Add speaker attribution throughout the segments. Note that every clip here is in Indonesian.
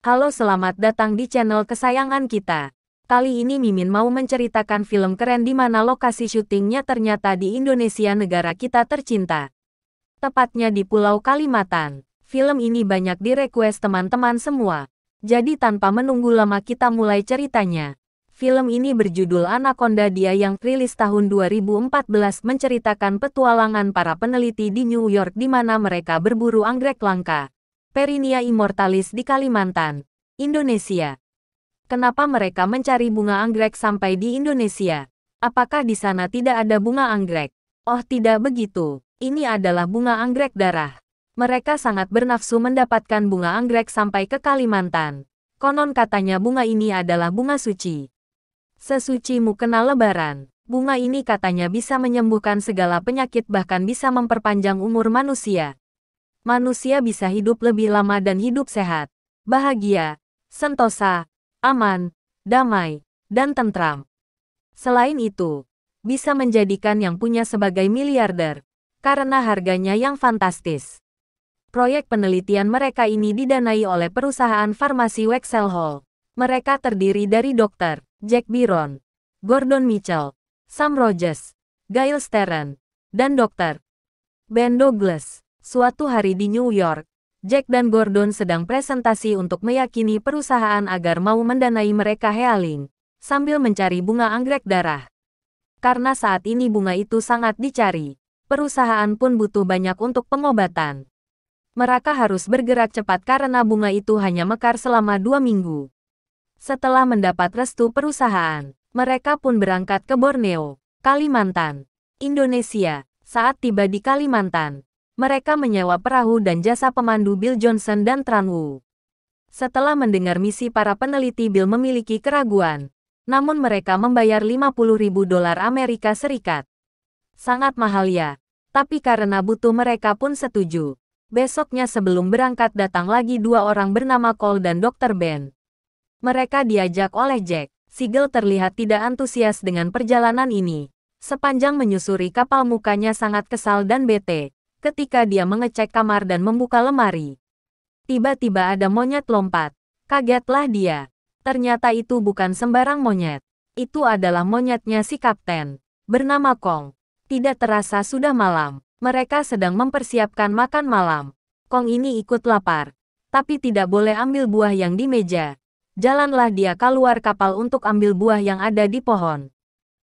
Speaker 1: Halo, selamat datang di channel kesayangan kita. Kali ini Mimin mau menceritakan film keren di mana lokasi syutingnya ternyata di Indonesia, negara kita tercinta. Tepatnya di Pulau Kalimantan. Film ini banyak di-request teman-teman semua. Jadi tanpa menunggu lama kita mulai ceritanya. Film ini berjudul Anaconda Dia yang rilis tahun 2014 menceritakan petualangan para peneliti di New York di mana mereka berburu anggrek langka. Perinia immortalis di Kalimantan, Indonesia. Kenapa mereka mencari bunga anggrek sampai di Indonesia? Apakah di sana tidak ada bunga anggrek? Oh, tidak begitu. Ini adalah bunga anggrek darah. Mereka sangat bernafsu mendapatkan bunga anggrek sampai ke Kalimantan. Konon katanya bunga ini adalah bunga suci. Sesuci mukena lebaran. Bunga ini katanya bisa menyembuhkan segala penyakit, bahkan bisa memperpanjang umur manusia. Manusia bisa hidup lebih lama dan hidup sehat, bahagia, sentosa, aman, damai, dan tentram. Selain itu, bisa menjadikan yang punya sebagai miliarder, karena harganya yang fantastis. Proyek penelitian mereka ini didanai oleh perusahaan farmasi Wexel Hall. Mereka terdiri dari Dr. Jack Byron, Gordon Mitchell, Sam Rogers, Gail Stearns, dan Dr. Ben Douglas. Suatu hari di New York, Jack dan Gordon sedang presentasi untuk meyakini perusahaan agar mau mendanai mereka healing, sambil mencari bunga anggrek darah. Karena saat ini bunga itu sangat dicari, perusahaan pun butuh banyak untuk pengobatan. Mereka harus bergerak cepat karena bunga itu hanya mekar selama 2 minggu. Setelah mendapat restu perusahaan, mereka pun berangkat ke Borneo, Kalimantan, Indonesia. Saat tiba di Kalimantan, mereka menyewa perahu dan jasa pemandu Bill Johnson dan Tran Wu. Setelah mendengar misi para peneliti, Bill memiliki keraguan. Namun mereka membayar $50.000 Amerika Serikat. Sangat mahal ya. Tapi karena butuh mereka pun setuju. Besoknya sebelum berangkat datang lagi 2 orang bernama Cole dan Dr. Ben. Mereka diajak oleh Jack. Sigel terlihat tidak antusias dengan perjalanan ini. Sepanjang menyusuri kapal mukanya sangat kesal dan bete. Ketika dia mengecek kamar dan membuka lemari, tiba-tiba ada monyet lompat. Kagetlah dia. Ternyata itu bukan sembarang monyet. Itu adalah monyetnya si kapten, bernama Kong. Tidak terasa sudah malam. Mereka sedang mempersiapkan makan malam. Kong ini ikut lapar, tapi tidak boleh ambil buah yang di meja. Jalanlah dia keluar kapal untuk ambil buah yang ada di pohon.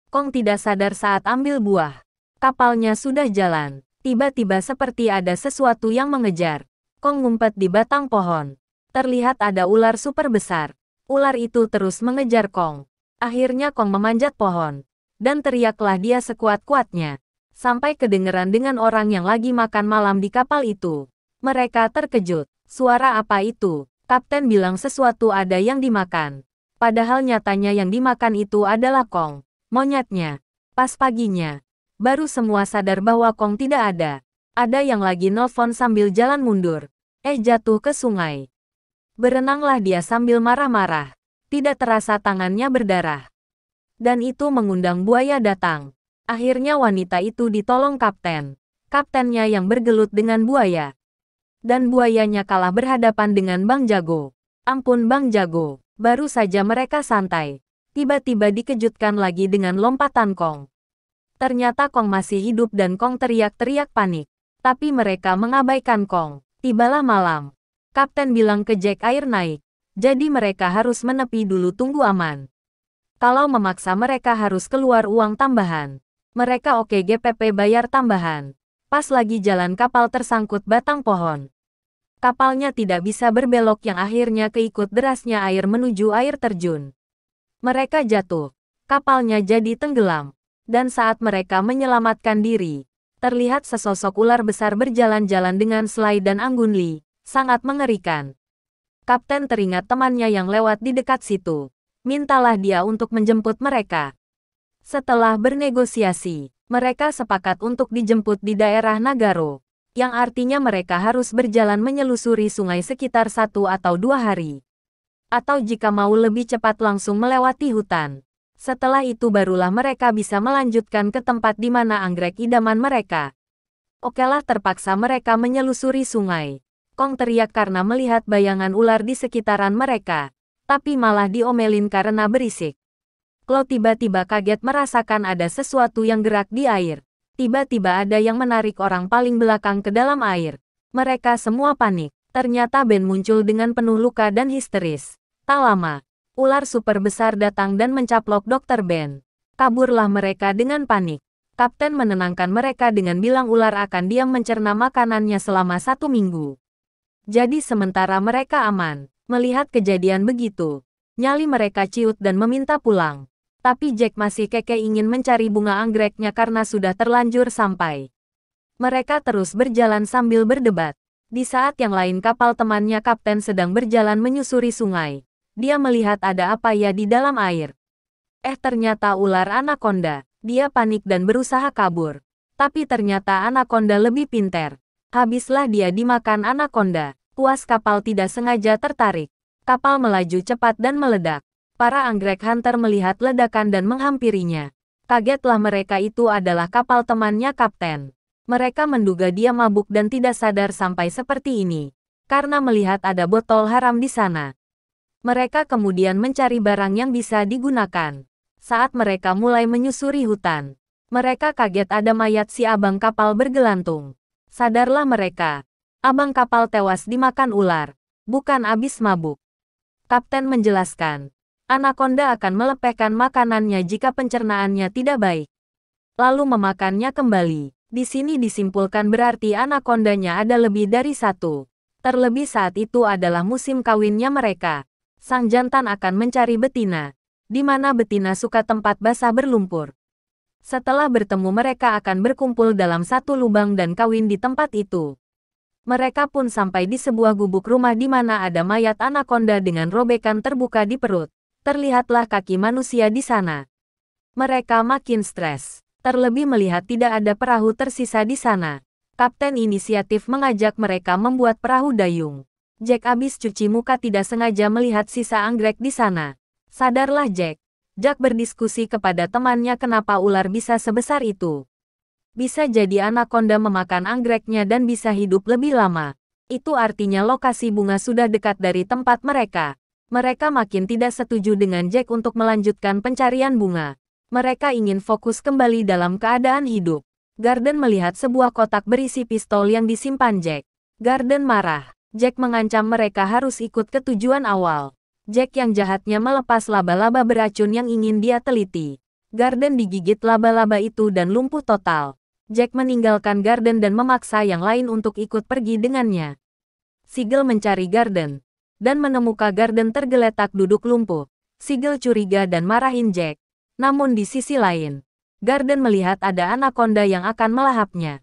Speaker 1: Kong tidak sadar saat ambil buah. Kapalnya sudah jalan. Tiba-tiba seperti ada sesuatu yang mengejar. Kong ngumpet di batang pohon. Terlihat ada ular super besar. Ular itu terus mengejar Kong. Akhirnya Kong memanjat pohon. Dan teriaklah dia sekuat-kuatnya. Sampai kedengeran dengan orang yang lagi makan malam di kapal itu. Mereka terkejut. Suara apa itu? Kapten bilang sesuatu ada yang dimakan. Padahal nyatanya yang dimakan itu adalah Kong, monyetnya. Pas paginya, baru semua sadar bahwa Kong tidak ada. Ada yang lagi nelfon sambil jalan mundur. Jatuh ke sungai. Berenanglah dia sambil marah-marah. Tidak terasa tangannya berdarah. Dan itu mengundang buaya datang. Akhirnya wanita itu ditolong kapten. Kaptennya yang bergelut dengan buaya. Dan buayanya kalah berhadapan dengan Bang Jago. Ampun Bang Jago, baru saja mereka santai. Tiba-tiba dikejutkan lagi dengan lompatan Kong. Ternyata Kong masih hidup dan Kong teriak-teriak panik. Tapi mereka mengabaikan Kong. Tibalah malam. Kapten bilang ke Jack air naik. Jadi mereka harus menepi dulu, tunggu aman. Kalau memaksa mereka harus keluar uang tambahan. Mereka oke GPP bayar tambahan. Pas lagi jalan kapal tersangkut batang pohon. Kapalnya tidak bisa berbelok yang akhirnya keikut derasnya air menuju air terjun. Mereka jatuh. Kapalnya jadi tenggelam. Dan saat mereka menyelamatkan diri, terlihat sesosok ular besar berjalan-jalan dengan Sly dan Anggun Lee. Sangat mengerikan. Kapten teringat temannya yang lewat di dekat situ. Mintalah dia untuk menjemput mereka. Setelah bernegosiasi, mereka sepakat untuk dijemput di daerah Nagaro. Yang artinya mereka harus berjalan menyelusuri sungai sekitar 1 atau 2 hari. Atau jika mau lebih cepat langsung melewati hutan. Setelah itu barulah mereka bisa melanjutkan ke tempat di mana anggrek idaman mereka. Okelah, terpaksa mereka menyelusuri sungai. Kong teriak karena melihat bayangan ular di sekitaran mereka, tapi malah diomelin karena berisik. Claw tiba-tiba kaget merasakan ada sesuatu yang gerak di air. Tiba-tiba ada yang menarik orang paling belakang ke dalam air. Mereka semua panik. Ternyata Ben muncul dengan penuh luka dan histeris. Tak lama, ular super besar datang dan mencaplok Dr. Ben. Kaburlah mereka dengan panik. Kapten menenangkan mereka dengan bilang ular akan diam mencerna makanannya selama 1 minggu. Jadi sementara mereka aman. Melihat kejadian begitu, nyali mereka ciut dan meminta pulang. Tapi Jack masih kekeh ingin mencari bunga anggreknya karena sudah terlanjur sampai. Mereka terus berjalan sambil berdebat. Di saat yang lain kapal temannya kapten sedang berjalan menyusuri sungai. Dia melihat ada apa ya di dalam air. Ternyata ular anaconda. Dia panik dan berusaha kabur. Tapi ternyata anaconda lebih pintar. Habislah dia dimakan anaconda. Tuas kapal tidak sengaja tertarik. Kapal melaju cepat dan meledak. Para anggrek hunter melihat ledakan dan menghampirinya. Kagetlah mereka itu adalah kapal temannya kapten. Mereka menduga dia mabuk dan tidak sadar sampai seperti ini. Karena melihat ada botol haram di sana. Mereka kemudian mencari barang yang bisa digunakan. Saat mereka mulai menyusuri hutan, mereka kaget ada mayat si abang kapal bergelantung. Sadarlah mereka. Abang kapal tewas dimakan ular. Bukan abis mabuk. Kapten menjelaskan. Anaconda akan melepehkan makanannya jika pencernaannya tidak baik. Lalu memakannya kembali. Di sini disimpulkan berarti anacondanya ada lebih dari 1. Terlebih saat itu adalah musim kawinnya mereka. Sang jantan akan mencari betina. Di mana betina suka tempat basah berlumpur. Setelah bertemu mereka akan berkumpul dalam satu lubang dan kawin di tempat itu. Mereka pun sampai di sebuah gubuk rumah di mana ada mayat anaconda dengan robekan terbuka di perut. Terlihatlah kaki manusia di sana. Mereka makin stres. Terlebih melihat tidak ada perahu tersisa di sana. Kapten inisiatif mengajak mereka membuat perahu dayung. Jack abis cuci muka tidak sengaja melihat sisa anggrek di sana. Sadarlah Jack. Jack berdiskusi kepada temannya kenapa ular bisa sebesar itu. Bisa jadi anaconda memakan anggreknya dan bisa hidup lebih lama. Itu artinya lokasi bunga sudah dekat dari tempat mereka. Mereka makin tidak setuju dengan Jack untuk melanjutkan pencarian bunga. Mereka ingin fokus kembali dalam keadaan hidup. Garden melihat sebuah kotak berisi pistol yang disimpan Jack. Garden marah. Jack mengancam mereka harus ikut ke tujuan awal. Jack yang jahatnya melepas laba-laba beracun yang ingin dia teliti. Garden digigit laba-laba itu dan lumpuh total. Jack meninggalkan Garden dan memaksa yang lain untuk ikut pergi dengannya. Sigel mencari Garden dan menemukan Garden tergeletak duduk lumpuh. Sigel curiga dan marahin Jack. Namun di sisi lain, Garden melihat ada anaconda yang akan melahapnya.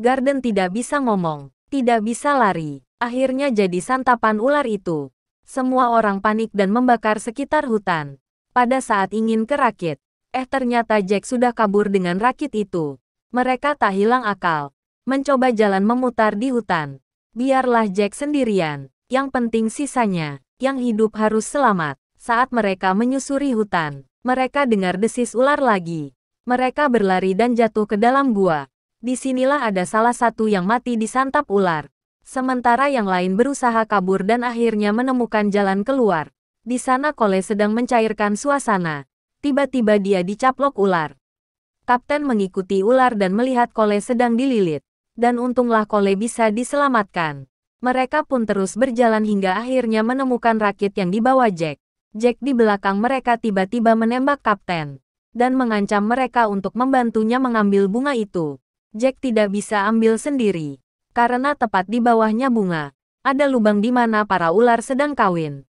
Speaker 1: Garden tidak bisa ngomong, tidak bisa lari. Akhirnya jadi santapan ular itu. Semua orang panik dan membakar sekitar hutan. Pada saat ingin ke rakit, ternyata Jack sudah kabur dengan rakit itu. Mereka tak hilang akal. Mencoba jalan memutar di hutan. Biarlah Jack sendirian. Yang penting sisanya, yang hidup harus selamat. Saat mereka menyusuri hutan, mereka dengar desis ular lagi. Mereka berlari dan jatuh ke dalam gua. Disinilah ada salah satu yang mati disantap ular. Sementara yang lain berusaha kabur dan akhirnya menemukan jalan keluar. Di sana Cole sedang mencairkan suasana. Tiba-tiba dia dicaplok ular. Kapten mengikuti ular dan melihat Cole sedang dililit. Dan untunglah Cole bisa diselamatkan. Mereka pun terus berjalan hingga akhirnya menemukan rakit yang dibawa Jack. Jack di belakang mereka tiba-tiba menembak Kapten. Dan mengancam mereka untuk membantunya mengambil bunga itu. Jack tidak bisa ambil sendiri. Karena tepat di bawahnya bunga, ada lubang di mana para ular sedang kawin.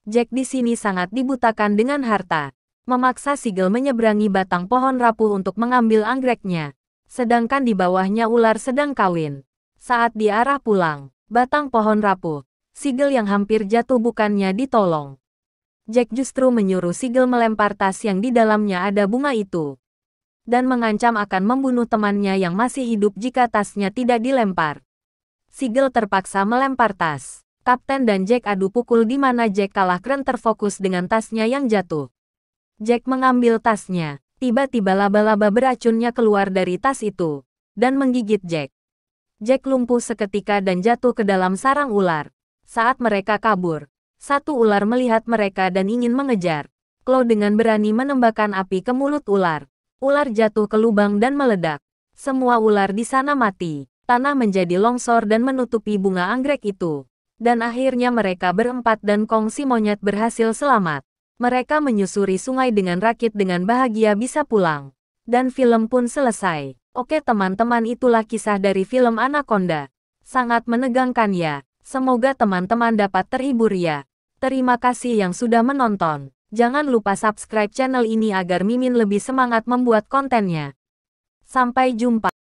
Speaker 1: Jack di sini sangat dibutakan dengan harta. Memaksa Sigel menyeberangi batang pohon rapuh untuk mengambil anggreknya. Sedangkan di bawahnya ular sedang kawin. Saat di arah pulang, batang pohon rapuh, Sigel yang hampir jatuh bukannya ditolong. Jack justru menyuruh Sigel melempar tas yang di dalamnya ada bunga itu. Dan mengancam akan membunuh temannya yang masih hidup jika tasnya tidak dilempar. Sigel terpaksa melempar tas. Kapten dan Jack adu pukul di mana Jack kalah karena terfokus dengan tasnya yang jatuh. Jack mengambil tasnya. Tiba-tiba laba-laba beracunnya keluar dari tas itu dan menggigit Jack. Jack lumpuh seketika dan jatuh ke dalam sarang ular. Saat mereka kabur, satu ular melihat mereka dan ingin mengejar. Claw dengan berani menembakkan api ke mulut ular. Ular jatuh ke lubang dan meledak. Semua ular di sana mati. Tanah menjadi longsor dan menutupi bunga anggrek itu. Dan akhirnya mereka berempat dan Kong si monyet berhasil selamat. Mereka menyusuri sungai dengan rakit dengan bahagia bisa pulang. Dan film pun selesai. Oke teman-teman, itulah kisah dari film Anaconda. Sangat menegangkan ya. Semoga teman-teman dapat terhibur ya. Terima kasih yang sudah menonton. Jangan lupa subscribe channel ini agar Mimin lebih semangat membuat kontennya. Sampai jumpa.